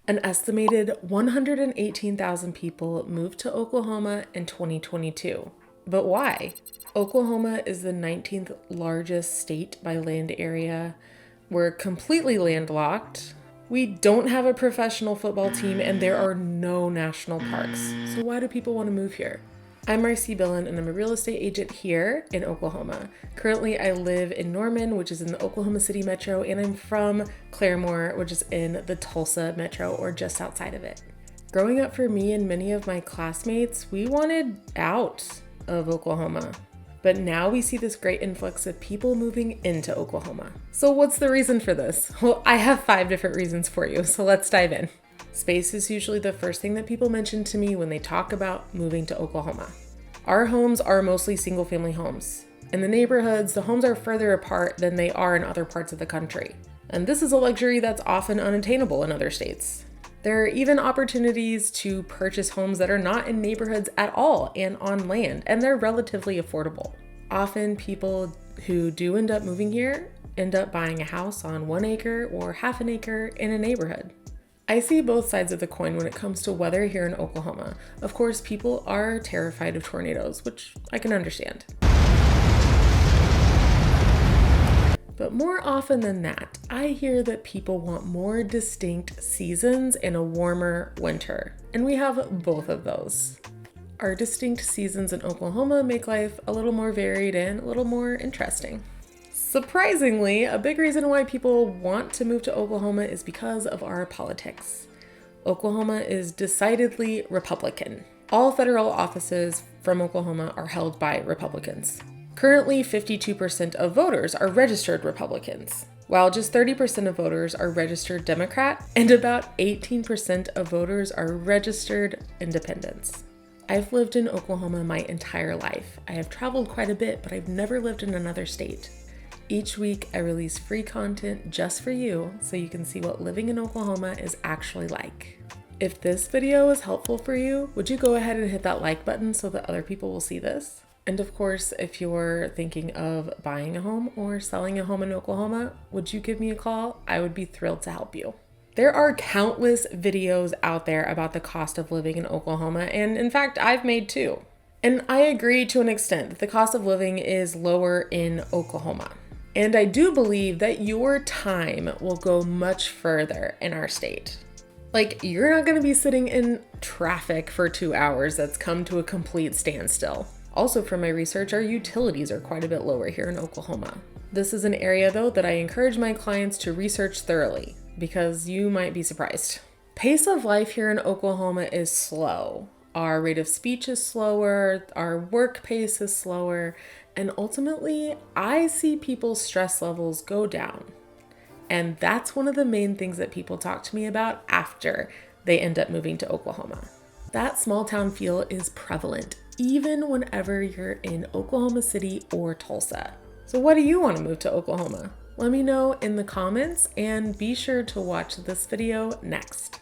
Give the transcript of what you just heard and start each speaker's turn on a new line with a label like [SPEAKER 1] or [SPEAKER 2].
[SPEAKER 1] An estimated 118,000 people moved to Oklahoma in 2022. But why? Oklahoma is the 19th largest state by land area. We're completely landlocked. We don't have a professional football team, and there are no national parks. So why do people want to move here? I'm Marcie Billen, and I'm a real estate agent here in Oklahoma. Currently, I live in Norman, which is in the Oklahoma City metro, and I'm from Claremore, which is in the Tulsa metro, or just outside of it. Growing up for me and many of my classmates, we wanted out of Oklahoma. But now we see this great influx of people moving into Oklahoma. So what's the reason for this? Well, I have 5 different reasons for you, so let's dive in. Space is usually the first thing that people mention to me when they talk about moving to Oklahoma. Our homes are mostly single-family homes. In the neighborhoods, the homes are further apart than they are in other parts of the country. And this is a luxury that's often unattainable in other states. There are even opportunities to purchase homes that are not in neighborhoods at all and on land, and they're relatively affordable. Often people who do end up moving here end up buying a house on 1 acre or half an acre in a neighborhood. I see both sides of the coin when it comes to weather here in Oklahoma. Of course, people are terrified of tornadoes, which I can understand. But more often than that, I hear that people want more distinct seasons and a warmer winter. And we have both of those. Our distinct seasons in Oklahoma make life a little more varied and a little more interesting. Surprisingly, a big reason why people want to move to Oklahoma is because of our politics. Oklahoma is decidedly Republican. All federal offices from Oklahoma are held by Republicans. Currently, 52% of voters are registered Republicans, while just 30% of voters are registered Democrat, and about 18% of voters are registered independents. I've lived in Oklahoma my entire life. I have traveled quite a bit, but I've never lived in another state. Each week, I release free content just for you so you can see what living in Oklahoma is actually like. If this video was helpful for you, would you go ahead and hit that like button so that other people will see this? And of course, if you're thinking of buying a home or selling a home in Oklahoma, would you give me a call? I would be thrilled to help you. There are countless videos out there about the cost of living in Oklahoma, and in fact, I've made 2. And I agree to an extent that the cost of living is lower in Oklahoma. And I do believe that your time will go much further in our state. Like, you're not gonna be sitting in traffic for 2 hours that's come to a complete standstill. Also, from my research, our utilities are quite a bit lower here in Oklahoma. This is an area, though, that I encourage my clients to research thoroughly, because you might be surprised. Pace of life here in Oklahoma is slow. Our rate of speech is slower, our work pace is slower, and ultimately, I see people's stress levels go down. And that's one of the main things that people talk to me about after they end up moving to Oklahoma. That small town feel is prevalent, even whenever you're in Oklahoma City or Tulsa. So why do you want to move to Oklahoma? Let me know in the comments, and be sure to watch this video next.